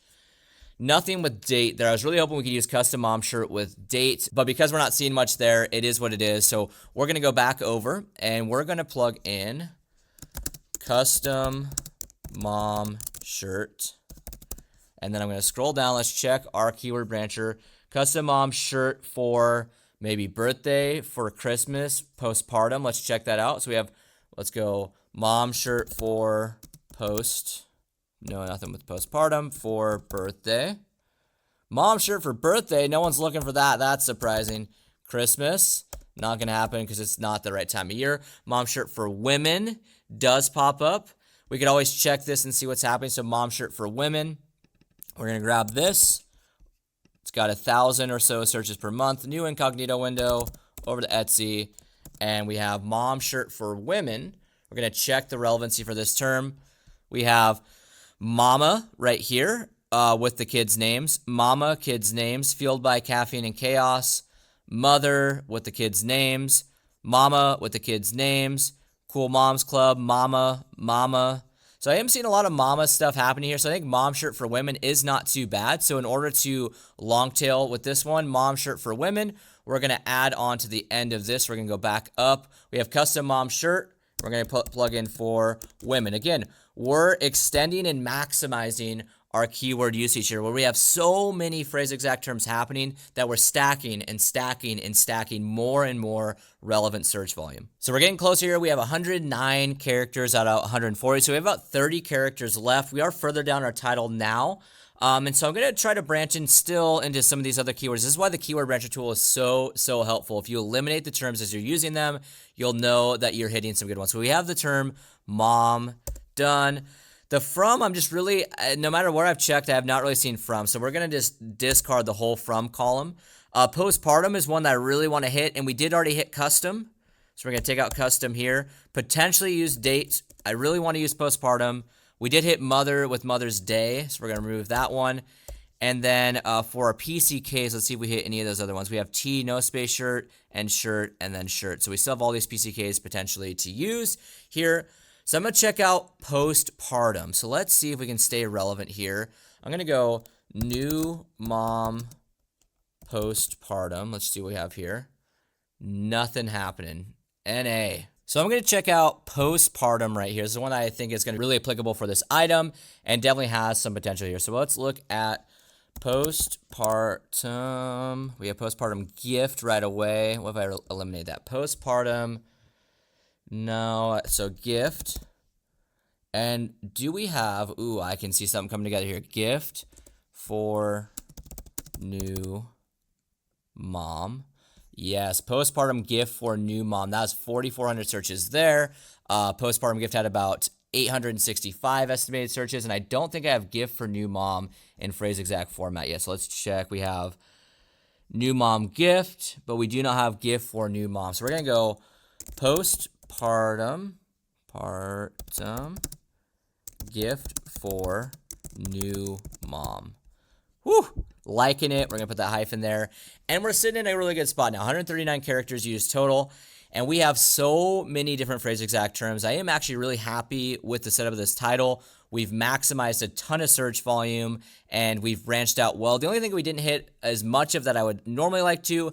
Nothing with date there. I was really hoping we could use custom mom shirt with date, but because we're not seeing much there, it is what it is. So we're going to go back over and we're going to plug in custom mom shirt. And then I'm going to scroll down. Let's check our keyword brancher. Custom mom shirt for maybe birthday, for Christmas, postpartum. Let's check that out. So we have, let's go mom shirt for post. No, nothing with postpartum, for birthday. Mom shirt for birthday. No one's looking for that. That's surprising. Christmas, not going to happen because it's not the right time of year. Mom shirt for women does pop up. We could always check this and see what's happening. So mom shirt for women. We're going to grab this. It's got 1,000 or so searches per month. New incognito window, over to Etsy, and we have mom shirt for women. We're going to check the relevancy for this term. We have mama right here with the kids' names. Mama, kids' names, fueled by caffeine and chaos. Mother with the kids' names. Mama with the kids' names. Cool Moms Club, mama, mama. So I am seeing a lot of mama stuff happening here. So I think mom shirt for women is not too bad. So in order to long tail with this one, mom shirt for women, we're going to add on to the end of this. We're going to go back up. We have custom mom shirt. We're going to plug in for women. Again, we're extending and maximizing our keyword usage here, where we have so many phrase exact terms happening that we're stacking and stacking and stacking more and more relevant search volume. So we're getting closer here. We have 109 characters out of 140. So we have about 30 characters left. We are further down our title now. And so I'm going to try to branch in still into some of these other keywords. This is why the keyword brancher tool is so helpful. If you eliminate the terms as you're using them, you'll know that you're hitting some good ones. So we have the term mom, done. The from, I'm just really, no matter where I've checked, I have not really seen from. So we're going to just discard the whole from column. Postpartum is one that I really want to hit, and we did already hit custom. So we're going to take out custom here. Potentially use date. I really want to use postpartum. We did hit mother with Mother's Day, so we're going to remove that one. And then for our PCKs, let's see if we hit any of those other ones. We have T, no space shirt, and then shirt. So we still have all these PCKs potentially to use here. So I'm going to check out postpartum. So let's see if we can stay relevant here. I'm going to go new mom postpartum. Let's see what we have here. Nothing happening. NA. So I'm going to check out postpartum right here. This is one that I think is going to be really applicable for this item and definitely has some potential here. So let's look at postpartum. We have postpartum gift right away. What if I eliminate that? Postpartum. No, so gift. And do we have, ooh, I can see something coming together here. Gift for new mom. Yes, postpartum gift for new mom. That was 4,400 searches there. Postpartum gift had about 865 estimated searches, and I don't think I have gift for new mom in phrase exact format yet. So let's check. We have new mom gift, but we do not have gift for new mom. So we're going to go postpartum gift for new mom. Whew, liking it. We're going to put that hyphen there. And we're sitting in a really good spot now. 139 characters used total. And we have so many different phrase exact terms. I am actually really happy with the setup of this title. We've maximized a ton of search volume and we've branched out well. The only thing we didn't hit as much of that I would normally like to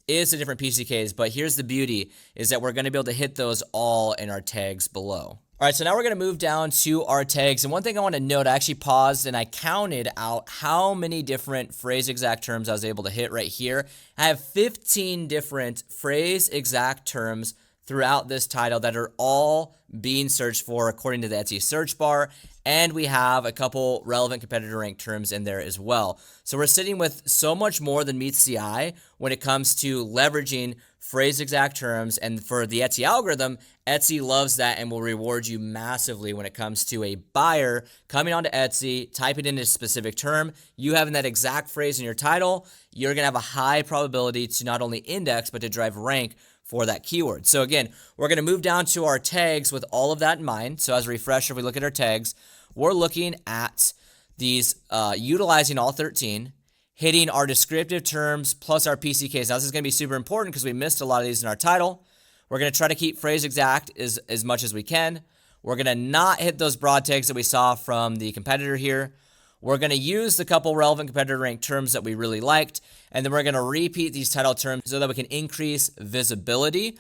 is the different PCKs. But here's the beauty is that we're going to be able to hit those all in our tags below. All right, so now we're going to move down to our tags. And one thing I want to note, I actually paused and I counted out how many different phrase exact terms I was able to hit right here. I have 15 different phrase exact terms throughout this title that are all being searched for according to the Etsy search bar. And we have a couple relevant competitor ranked terms in there as well. So we're sitting with so much more than meets the eye when it comes to leveraging phrase exact terms. And for the Etsy algorithm, Etsy loves that and will reward you massively when it comes to a buyer coming onto Etsy, typing in a specific term, you having that exact phrase in your title, you're going to have a high probability to not only index, but to drive rank for that keyword. So again, we're going to move down to our tags with all of that in mind. So as a refresher, if we look at our tags, we're looking at these utilizing all 13, hitting our descriptive terms plus our PCKs. Now this is going to be super important because we missed a lot of these in our title. We're going to try to keep phrase exact as much as we can. We're going to not hit those broad tags that we saw from the competitor here. We're going to use the couple relevant competitor ranked terms that we really liked, and then we're going to repeat these title terms so that we can increase visibility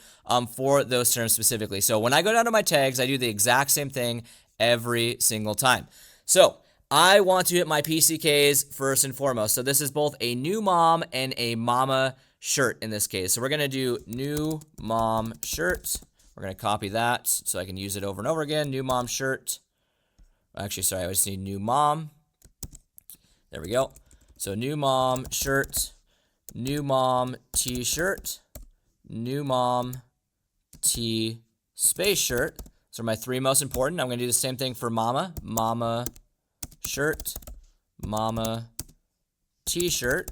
for those terms specifically. So when I go down to my tags, I do the exact same thing every single time. So I want to hit my PCKs first and foremost. So this is both a new mom and a mama shirt in this case. So we're going to do new mom shirt. We're going to copy that so I can use it over and over again. New mom shirt. Actually, sorry, I just need new mom. There we go. So new mom shirt, new mom t-shirt, new mom t space shirt. Those are my three most important. I'm going to do the same thing for mama. Mama shirt, mama t-shirt,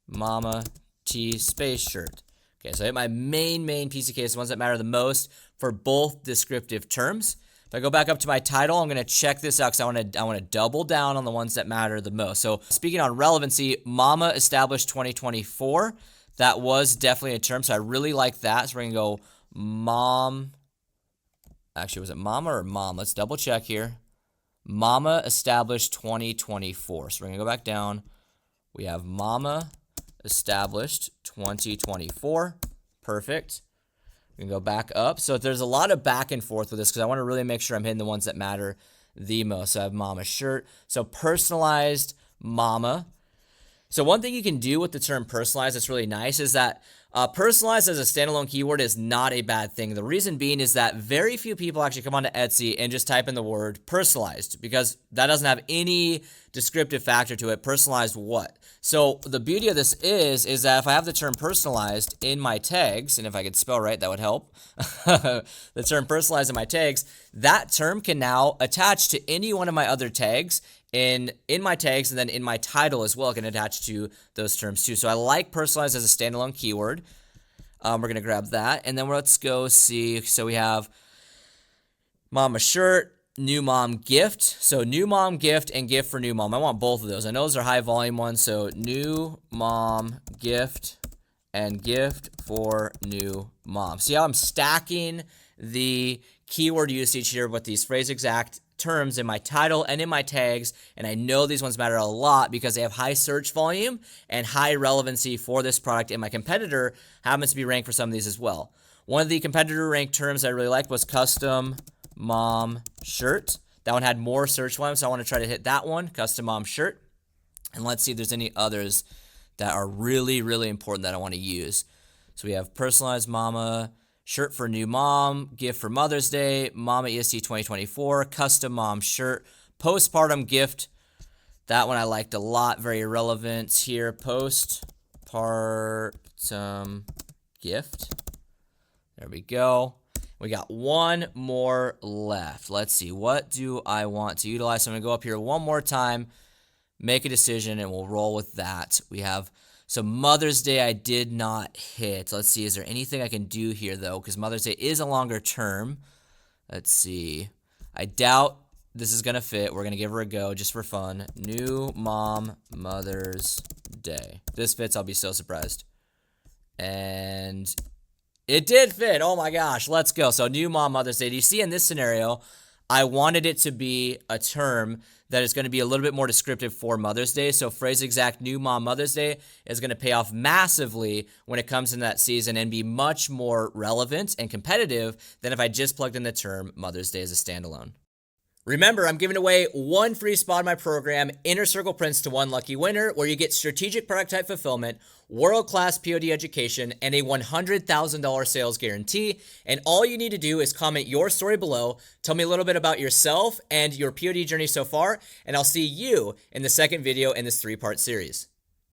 mama t space shirt. Okay, so I hit my main PCKs, the ones that matter the most for both descriptive terms. If I go back up to my title, I'm going to check this out because I want to double down on the ones that matter the most. So speaking on relevancy, mama established 2024. That was definitely a term, so I really like that. So we're going to go mom. Actually, was it mama or mom? Let's double check here. Mama established 2024. So we're going to go back down. We have mama established 2024. Perfect. We can go back up. So there's a lot of back and forth with this because I want to really make sure I'm hitting the ones that matter the most. So I have mama shirt. So personalized mama. So one thing you can do with the term personalized that's really nice is that personalized as a standalone keyword is not a bad thing. The reason being is that very few people actually come onto Etsy and just type in the word personalized, because that doesn't have any descriptive factor to it. Personalized what? So the beauty of this is that if I have the term personalized in my tags, and if I could spell right, that would help. The term personalized in my tags, that term can now attach to any one of my other tags in my tags, and then in my title as well. I can attach to those terms too. So I like personalized as a standalone keyword. We're going to grab that, and then let's go see. So we have mama shirt, new mom gift. So new mom gift and gift for new mom. I want both of those. I know those are high volume ones. So new mom gift and gift for new mom. See how I'm stacking the keyword usage here with these phrase exact terms in my title and in my tags, and I know these ones matter a lot because they have high search volume and high relevancy for this product, and my competitor happens to be ranked for some of these as well. One of the competitor ranked terms I really liked was custom mom shirt. That one had more search volume, so I want to try to hit that one, custom mom shirt. And let's see if there's any others that are really, really important that I want to use. So we have personalized mama shirt for new mom, gift for Mother's Day, Mama EST 2024, custom mom shirt, postpartum gift. That one I liked a lot, very relevant here. Postpartum gift. There we go. We got one more left. Let's see. What do I want to utilize? So I'm going to go up here one more time, make a decision, and we'll roll with that. We have so Mother's Day I did not hit. Let's see, is there anything I can do here though? Because Mother's Day is a longer term. Let's see. I doubt this is going to fit. We're going to give her a go just for fun. New mom Mother's Day. If this fits, I'll be so surprised. And it did fit. Oh my gosh, let's go. So new mom Mother's Day. Do you see in this scenario, I wanted it to be a term that is going to be a little bit more descriptive for Mother's Day. So phrase exact new mom Mother's Day is going to pay off massively when it comes in that season and be much more relevant and competitive than if I just plugged in the term Mother's Day as a standalone. Remember, I'm giving away one free spot in my program, Inner Circle Prince to one lucky winner, where you get strategic product type fulfillment, world-class POD education, and a $100,000 sales guarantee. And all you need to do is comment your story below, tell me a little bit about yourself and your POD journey so far, and I'll see you in the second video in this 3-part series.